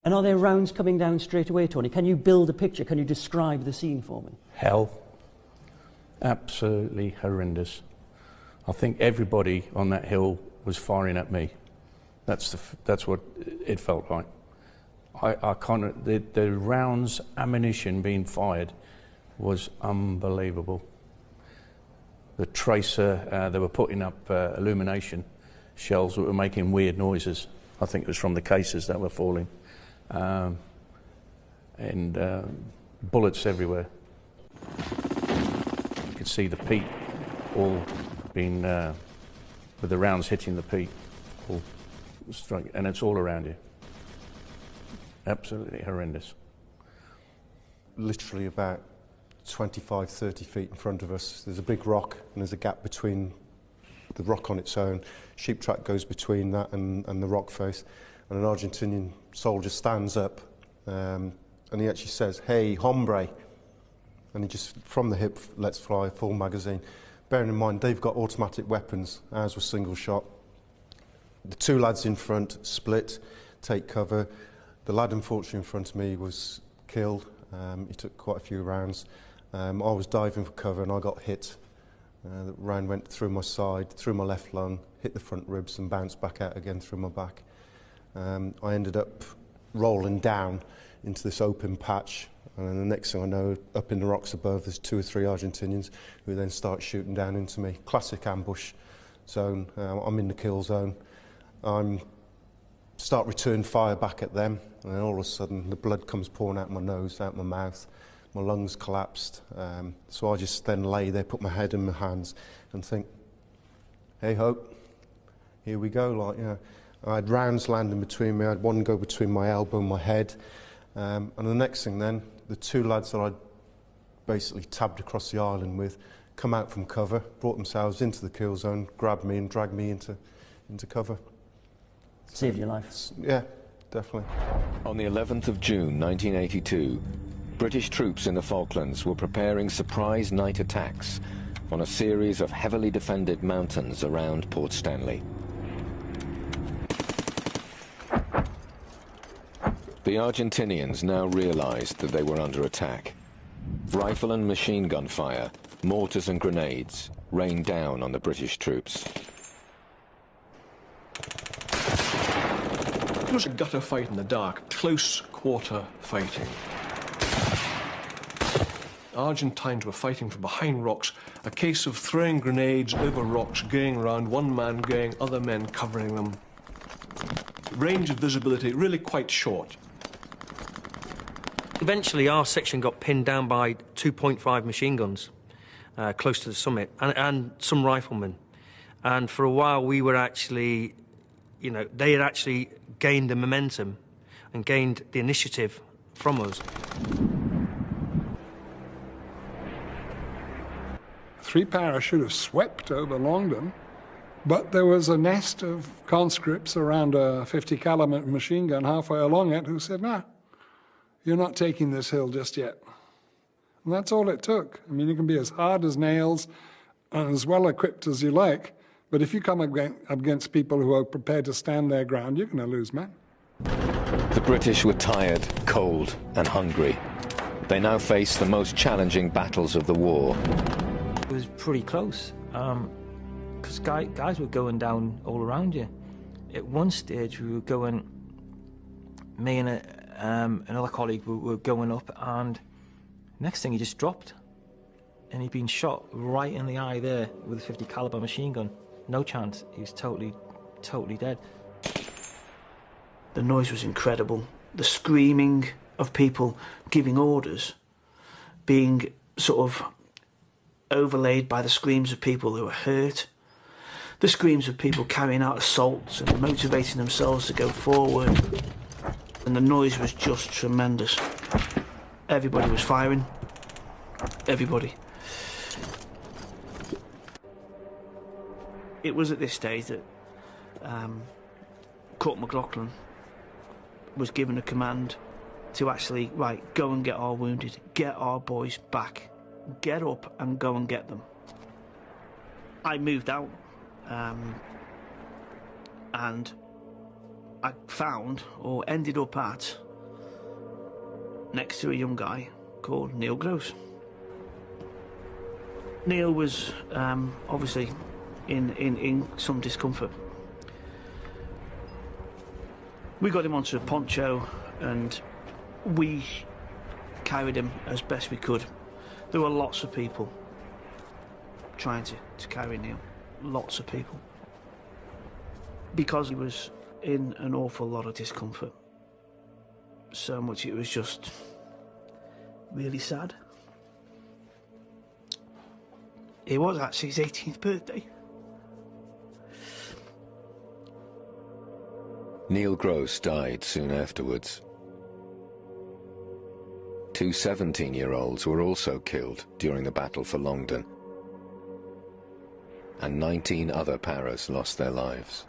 And are there rounds coming down straight away, Tony? Can you build a picture? Can you describe the scene for me? Hell. Absolutely horrendous. I think everybody on that hill was firing at me. That's what it felt like. I can't. The rounds, ammunition being fired was unbelievable. The tracer, they were putting up illumination shells that were making weird noises. I think it was from the cases that were falling. And bullets everywhere. You could see the peat all being, with the rounds hitting the peat, all struck, and it's all around you. Absolutely horrendous. Literally about 25, 30 feet in front of us, there's a big rock, and there's a gap between the rock on its own. Sheep track goes between that and the rock face, and an Argentinian soldier stands up, and he actually says, "Hey, hombre," and he just, from the hip, lets fly a full magazine. Bearing in mind, they've got automatic weapons, ours was single shot. The two lads in front split, take cover. The lad, unfortunately, in front of me was killed. He took quite a few rounds. I was diving for cover and I got hit. The round went through my side, through my left lung, hit the front ribs and bounced back out again through my back. I ended up rolling down into this open patch, and then the next thing I know, up in the rocks above, there's 2 or 3 Argentinians who then start shooting down into me. Classic ambush zone. I'm in the kill zone. Start return fire back at them, and then all of a sudden the blood comes pouring out my nose, out my mouth. My lungs collapsed. So I just then lay there, put my head in my hands, and think, "Hey ho, here we go." Like, you know, I had rounds landing between me. I had one go between my elbow and my head. And the next thing then, the 2 lads that I'd basically tabbed across the island with come out from cover, brought themselves into the kill zone, grabbed me and dragged me into cover. Saved your life. Yeah, definitely. On the 11th of June 1982, British troops in the Falklands were preparing surprise night attacks on a series of heavily defended mountains around Port Stanley. The Argentinians now realized that they were under attack. Rifle and machine gun fire, mortars and grenades rained down on the British troops. It was a gutter fight in the dark, close quarter fighting. Argentines were fighting from behind rocks, a case of throwing grenades over rocks, going around, one man going, other men covering them. Range of visibility really quite short. Eventually our section got pinned down by 2.5 machine guns close to the summit, and some riflemen. And for a while we were actually, you know, they had actually gained the momentum and gained the initiative from us. 3 para should have swept over Longdon, but there was a nest of conscripts around a 50 caliber machine gun halfway along it who said, "Nah, you're not taking this hill just yet." And that's all it took. I mean, you can be as hard as nails and as well equipped as you like, but if you come against people who are prepared to stand their ground, you're going to lose men. The British were tired, cold and hungry. They now faced the most challenging battles of the war. It was pretty close, because guys were going down all around you. At one stage we were going, me and another colleague were going up, and next thing he just dropped. And he'd been shot right in the eye there with a 50 caliber machine gun. No chance, he was totally dead. The noise was incredible. The screaming of people giving orders being sort of overlaid by the screams of people who were hurt. The screams of people carrying out assaults and motivating themselves to go forward. And the noise was just tremendous. Everybody was firing. Everybody. It was at this stage that Court McLaughlin was given a command to actually, right, go and get our wounded, get our boys back, get up and go and get them. I moved out, and I found, or ended up at, next to a young guy called Neil Gross. Neil was obviously in some discomfort. We got him onto a poncho and we carried him as best we could. There were lots of people trying to carry Neil, lots of people. Because he was in an awful lot of discomfort. So much it was just really sad. It was actually his 18th birthday. Neil Gross died soon afterwards. 2 17-year-olds were also killed during the battle for Longdon, and 19 other paras lost their lives.